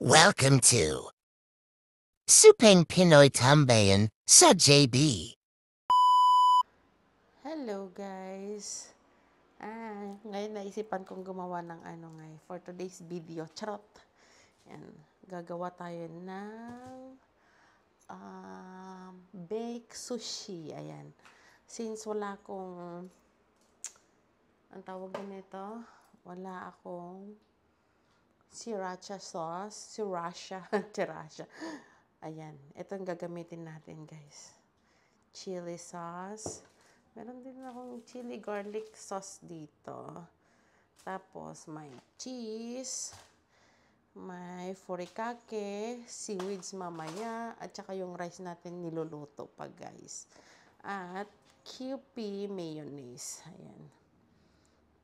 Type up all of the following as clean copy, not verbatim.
Welcome to Supeng Pinoy Tambayan sa JB. Hello guys! Ngayon naisipan kong gumawa ng for today's video. Charot! Yan. Gagawa tayo ng baked sushi. Ayan. Since wala akong ang tawag nito, wala akong sriracha sauce. Sriracha. Ayan. Ito ang gagamitin natin guys. Chili sauce. Meron din akong chili garlic sauce dito. Tapos, may cheese, may furikake, seaweeds mamaya, at saka yung rice natin niluluto pa, guys. At QP mayonnaise. Ayan.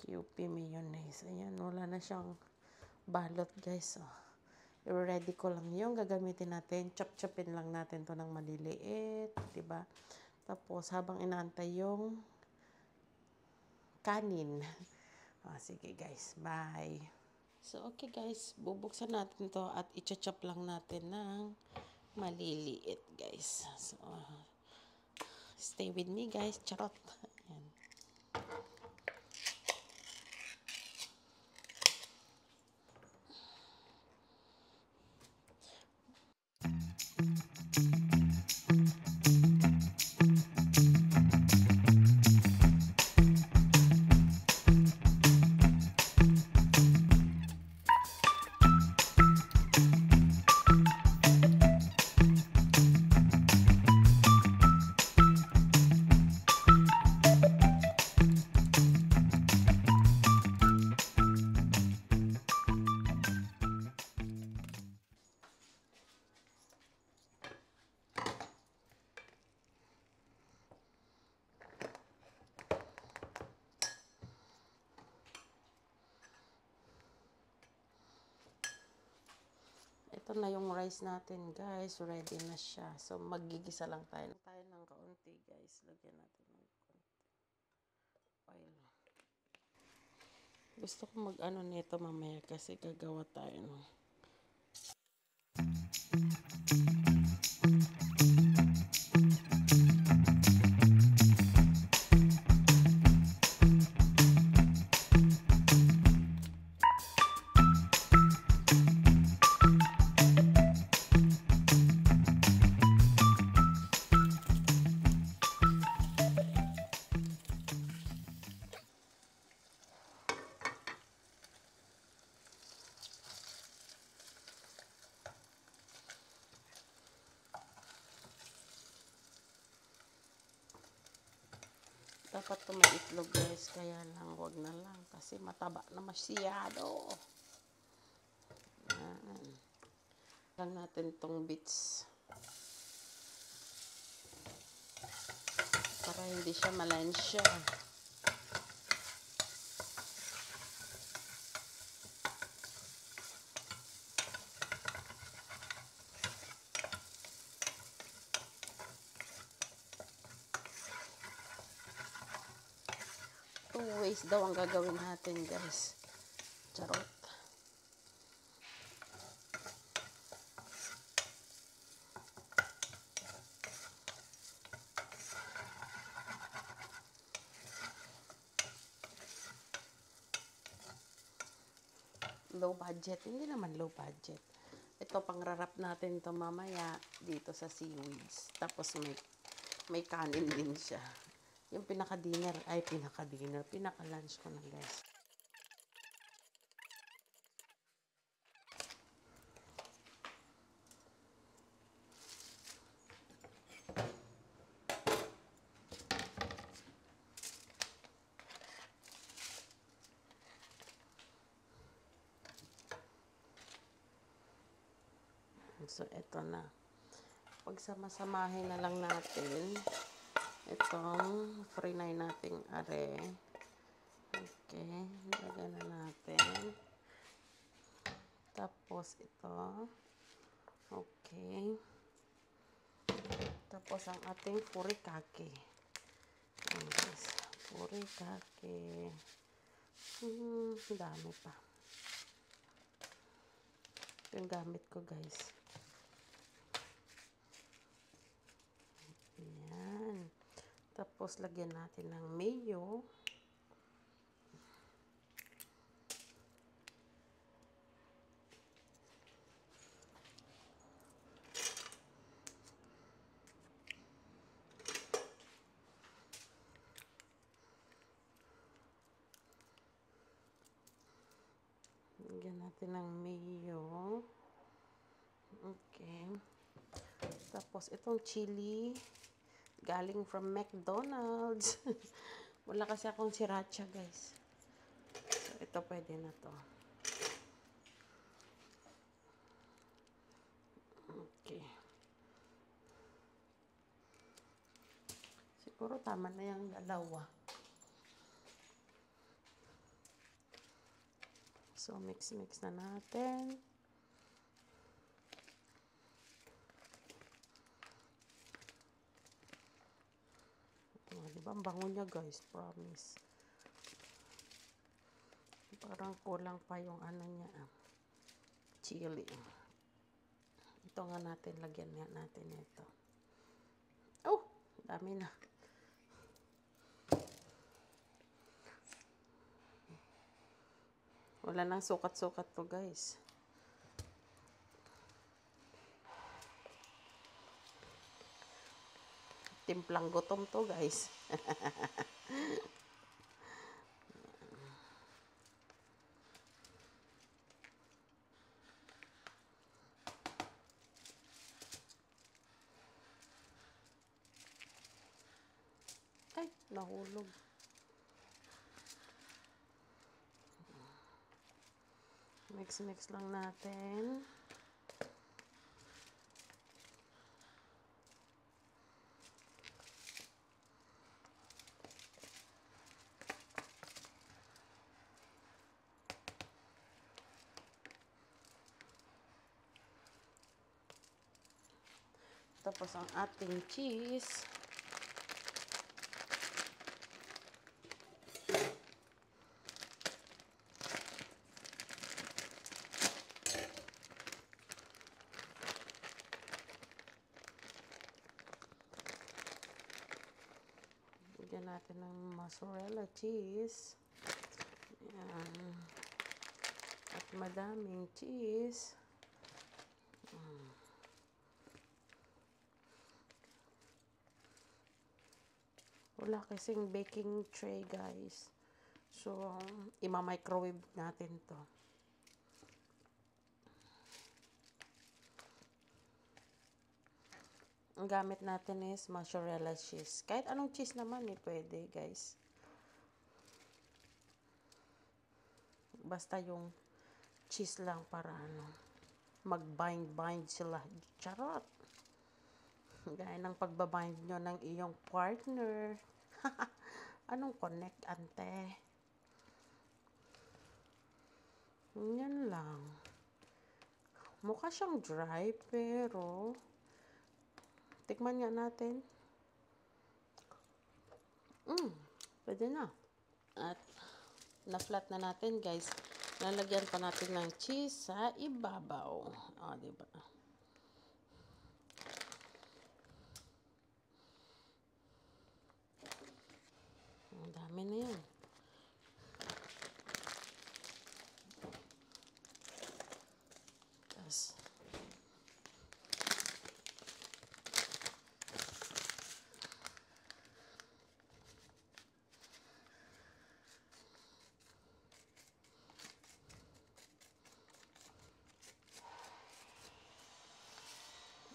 QP mayonnaise. Ayan, wala na siyang balot, guys. Oh. I-ready ko lang yung gagamitin natin. Chop-chopin lang natin to ng maliliit. Diba? Tapos, habang inaantay yung kanin. Sige guys, bye. So, okay guys, bubuksan natin to at i-chop lang natin ng maliliit guys. So, stay with me guys, charot. Ayan. Ito na yung rice natin guys, ready na siya. So, magigisa lang tayo. Ng kaunti guys, lagyan natin ng kaunti oil. Gusto ko mag-ano nito mamaya kasi gagawa tayo ng dapat ito may itlog guys, kaya lang wag na lang kasi mataba na masyado. Lang natin tong bits para hindi siya malansya. Two ways daw ang gagawin natin guys. Charot. Low budget. Hindi naman low budget. Ito, pangrarap natin ito mamaya dito sa seaweeds. Tapos may kanin din siya. Yung pinaka-dinner, pinaka-lunch ko na guys. So, ito na. Pagsama-samahin na lang natin itong frinay nating are. Okay. Lagyan na natin. Tapos, ito. Okay. Tapos, ang ating furikake. Furikake. Dami pa. Ito yung gamit ko, guys. Ayan. Tapos, lagyan natin ng mayo. Lagyan natin ng mayo. Okay. Tapos, itong chili, galing from McDonald's. Wala kasi akong sriracha, guys. So, ito pwede na to. Okay. Siguro tama na yung dalawa. So, mix-mix na natin. Diba? Ang bango niya, guys. Promise. Parang kulang pa yung ano niya. Chili. Ito nga natin. Lagyan nga natin ito. Oh! Dami na. Wala nang sukat-sukat to, guys. Timplang gutom to, guys. Ay, nahulog. Mix-mix lang natin. Tapos ang ating cheese. Lagyan natin ng mozzarella cheese. Ayan. At madaming cheese. Wala kasing baking tray, guys. So, ima-microwave natin to. Ang gamit natin is mozzarella cheese. Kahit anong cheese naman pwede, guys. Basta yung cheese lang para mag-bind sila. Charot! Gaya ng pagbabind nyo ng iyong partner. Anong connect, ante? Yan lang. Mukha siyang dry, pero tikman nga natin. Pwede na. At na-flat na natin, guys. Lalagyan pa natin ng cheese sa ibabaw. O, diba? Ang dami na yan. Tapos,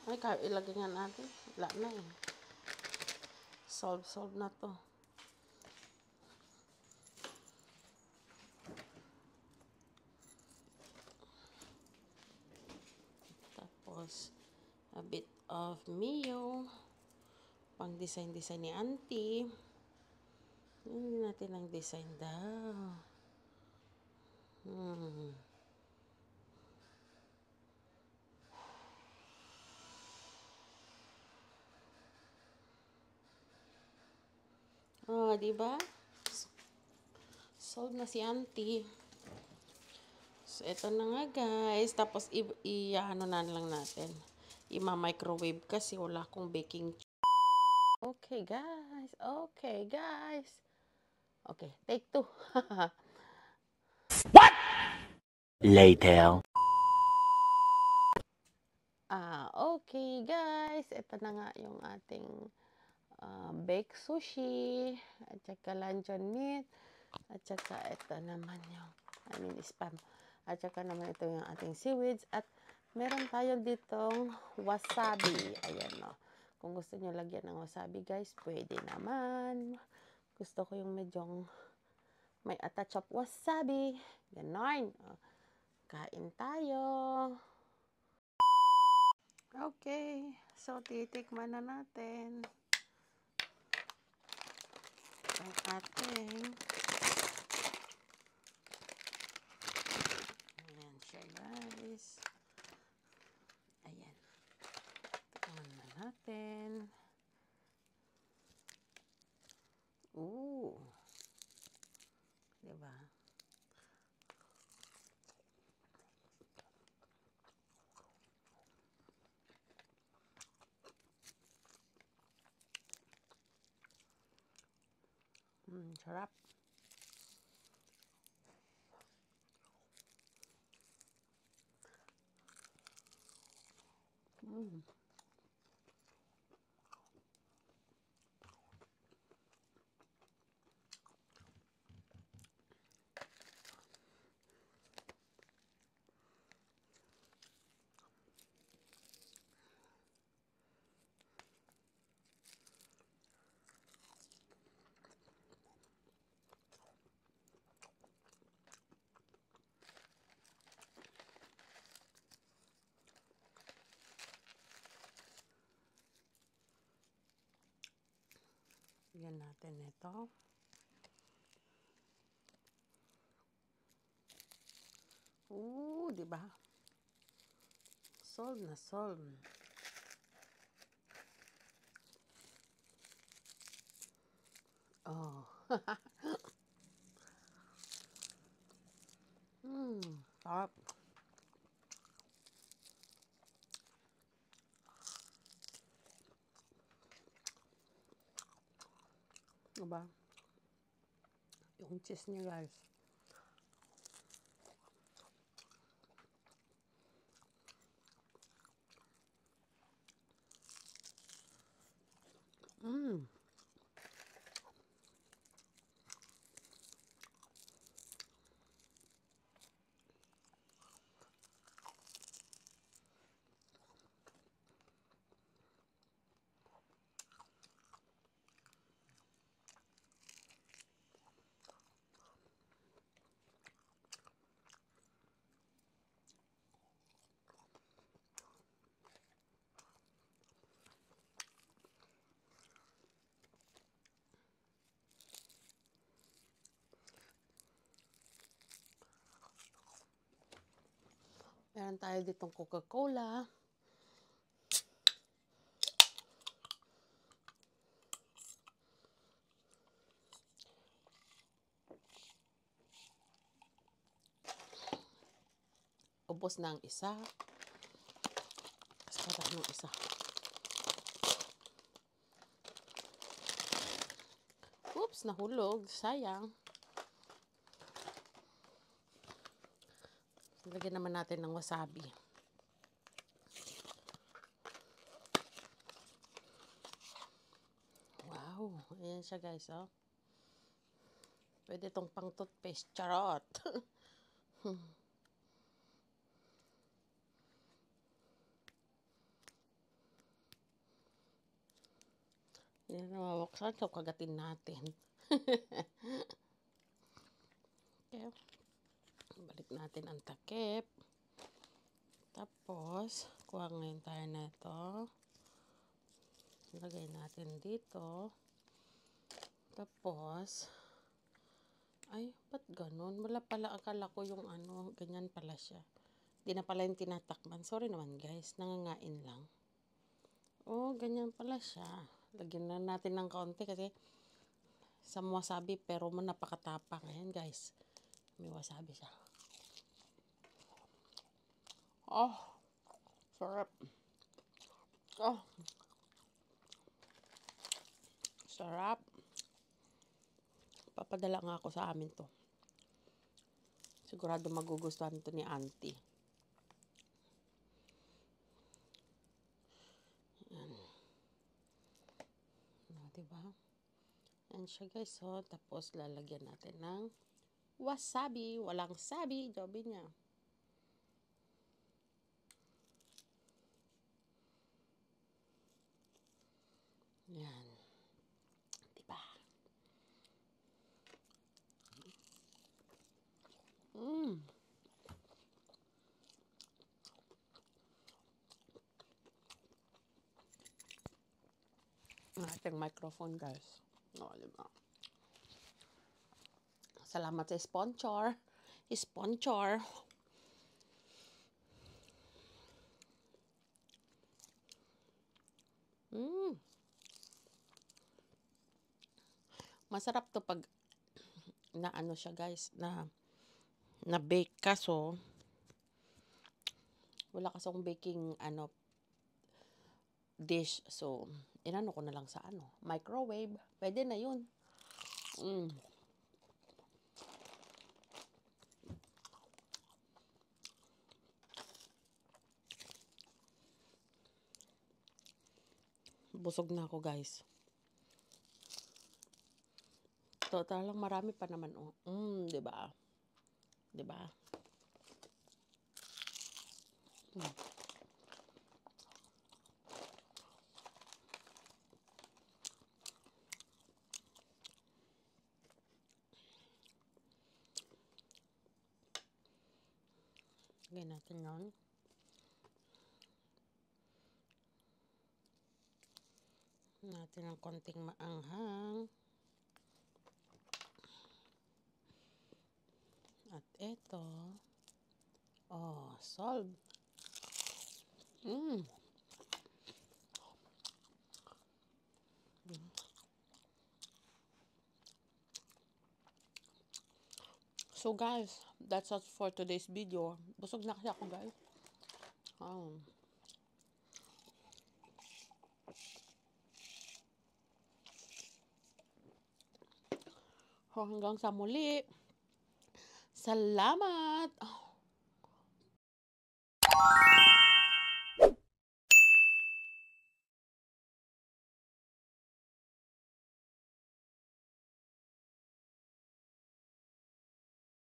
ay, ilagay nga natin. Wala na eh. Solve na to. Tapos, a bit of mayo. Pang design ni auntie. Hindi natin ang design daw. Oh, diba? Solve na si auntie. So, ito na nga guys. Tapos, ano na lang natin. Ima-microwave kasi wala akong baking. Okay guys. Okay guys. Okay, take 2. Later. Okay guys. Ito na nga yung ating baked sushi. At saka luncheon meat. At saka ito naman yung, spam. At saka naman ito yung ating seaweeds. At meron tayo ditong wasabi. Ayan o. Kung gusto nyo lagyan ng wasabi guys, pwede naman. Gusto ko yung medyong may attach of wasabi. Ganon. Kain tayo. Okay. So, titikman na natin ang ating ayan siya guys. Ayan. Tikman na natin. Ooh. Diba? Sarap. Yan natin ito. Di ba? Solve na solve. Oh. Sarap. Diba? Yung cheese niya guys. Meron tayo ditong Coca-Cola. Ubos na ang isa. Sarap ng isa. Oops, nahulog. Sayang. Lagyan naman natin ng wasabi. Wow. Ayan siya guys, oh. Pwede itong pang toothpaste. Charot. Yan na mawaksan. So, kagatin natin. Okay. Balik natin ang takip. Tapos, kuha ngayon tayo na ito. Lagay natin dito. Tapos, ay, ba't ganun? Wala pala, akala ko yung ano, ganyan pala siya. Di na pala yung tinatakpan. Sorry naman guys, nangangain lang. Oh, ganyan pala siya. Lagyan na natin ng kaunti kasi sa wasabi pero napakatapang. Ayan guys, may wasabi siya. Oh, sarap. Oh, sarap. Papadala nga ako sa amin to. Sigurado magugustuhan to ni auntie. Diba? Yan siya guys, oh. Tapos lalagyan natin ng wasabi. Walang sabi, jobi niya. Yan. Diba? Ang ating microphone guys. O, diba? Salamat sa sponsor. Sponsor. Masarap to pag na ano siya guys, na bake ka, so wala kasong baking ano dish, so inano ko na lang sa ano, microwave. Pwede na yun. Busog na ako guys. Total lang, marami pa naman, oh. 'Di ba? 'Di ba? Lagyan natin yun. Natin ng konting maanghang. At eto, oh, solve. So guys, that's all for today's video. Busog na kasi ako guys. So hanggang sa muli. Salamat!